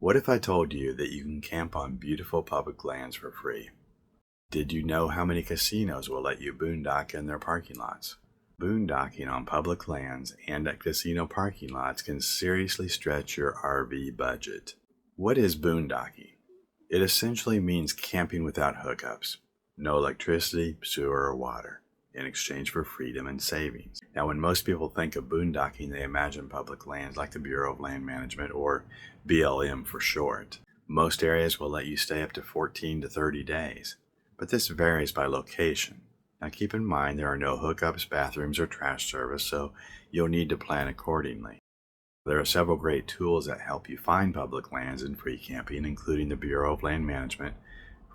What if I told you that you can camp on beautiful public lands for free? Did you know how many casinos will let you boondock in their parking lots? Boondocking on public lands and at casino parking lots can seriously stretch your RV budget. What is boondocking? It essentially means camping without hookups, no electricity, sewer, or water, in exchange for freedom and savings. Now, when most people think of boondocking, they imagine public lands like the Bureau of Land Management, or BLM for short. Most areas will let you stay up to 14 to 30 days, but this varies by location. Now keep in mind there are no hookups, bathrooms, or trash service, so you'll need to plan accordingly. There are several great tools that help you find public lands and free camping, including the Bureau of Land Management,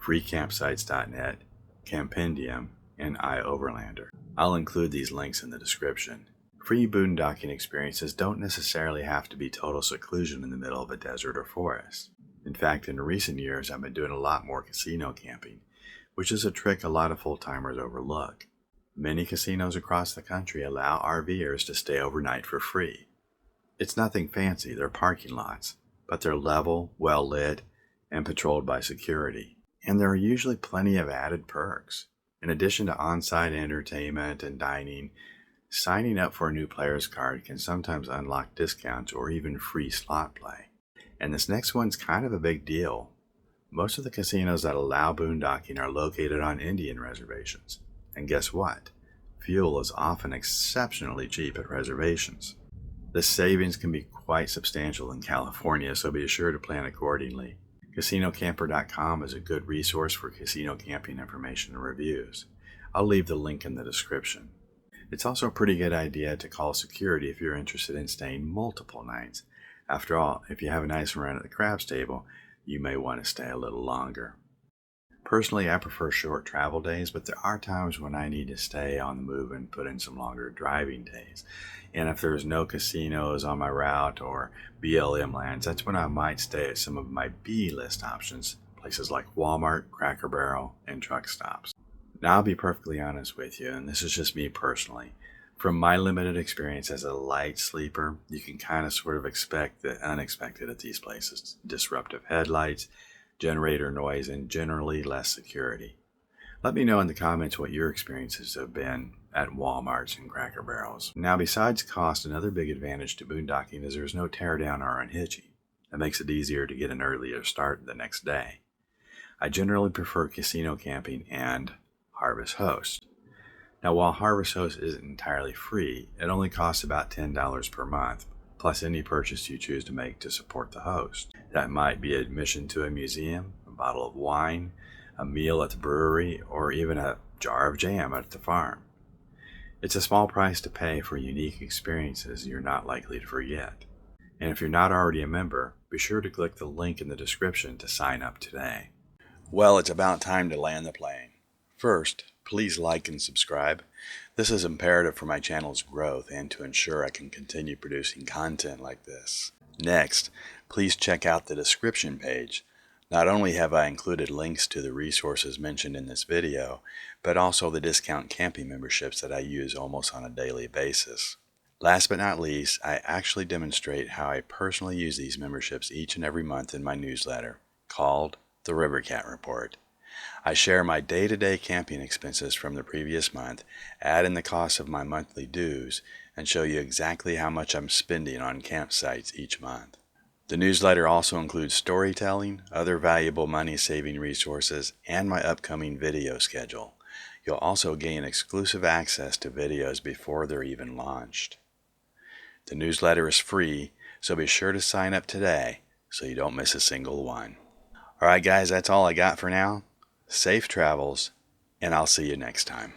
freecampsites.net, Campendium, and iOverlander. I'll include these links in the description. Free boondocking experiences don't necessarily have to be total seclusion in the middle of a desert or forest. In fact, in recent years, I've been doing a lot more casino camping, which is a trick a lot of full-timers overlook. Many casinos across the country allow RVers to stay overnight for free. It's nothing fancy, they're parking lots, but they're level, well-lit, and patrolled by security. And there are usually plenty of added perks. In addition to on-site entertainment and dining, signing up for a new player's card can sometimes unlock discounts or even free slot play. And this next one's kind of a big deal. Most of the casinos that allow boondocking are located on Indian reservations. And guess what? Fuel is often exceptionally cheap at reservations. The savings can be quite substantial in California, so be sure to plan accordingly. CasinoCamper.com is a good resource for casino camping information and reviews. I'll leave the link in the description. It's also a pretty good idea to call security if you're interested in staying multiple nights. After all, if you have a nice run at the craps table, you may want to stay a little longer. Personally, I prefer short travel days, but there are times when I need to stay on the move and put in some longer driving days. And if there's no casinos on my route or BLM lands, that's when I might stay at some of my B-list options, places like Walmart, Cracker Barrel, and truck stops. Now, I'll be perfectly honest with you, and this is just me personally. From my limited experience as a light sleeper, you can kind of sort of expect the unexpected at these places. Disruptive headlights, generator noise, and generally less security. Let me know in the comments what your experiences have been at Walmarts and Cracker Barrels. Now, besides cost, another big advantage to boondocking is there's no teardown or unhitching. That makes it easier to get an earlier start the next day. I generally prefer casino camping and Harvest Host. Now, while Harvest Host isn't entirely free, it only costs about $10 per month, plus any purchase you choose to make to support the host. That might be admission to a museum, a bottle of wine, a meal at the brewery, or even a jar of jam at the farm. It's a small price to pay for unique experiences you're not likely to forget. And if you're not already a member, be sure to click the link in the description to sign up today. Well, it's about time to land the plane. First, please like and subscribe. This is imperative for my channel's growth and to ensure I can continue producing content like this. Next, please check out the description page. Not only have I included links to the resources mentioned in this video, but also the discount camping memberships that I use almost on a daily basis. Last but not least, I actually demonstrate how I personally use these memberships each and every month in my newsletter, called the RiverCat Report. I share my day-to-day camping expenses from the previous month, add in the cost of my monthly dues, and show you exactly how much I'm spending on campsites each month. The newsletter also includes storytelling, other valuable money-saving resources, and my upcoming video schedule. You'll also gain exclusive access to videos before they're even launched. The newsletter is free, so be sure to sign up today so you don't miss a single one. Alright guys, that's all I got for now. Safe travels, and I'll see you next time.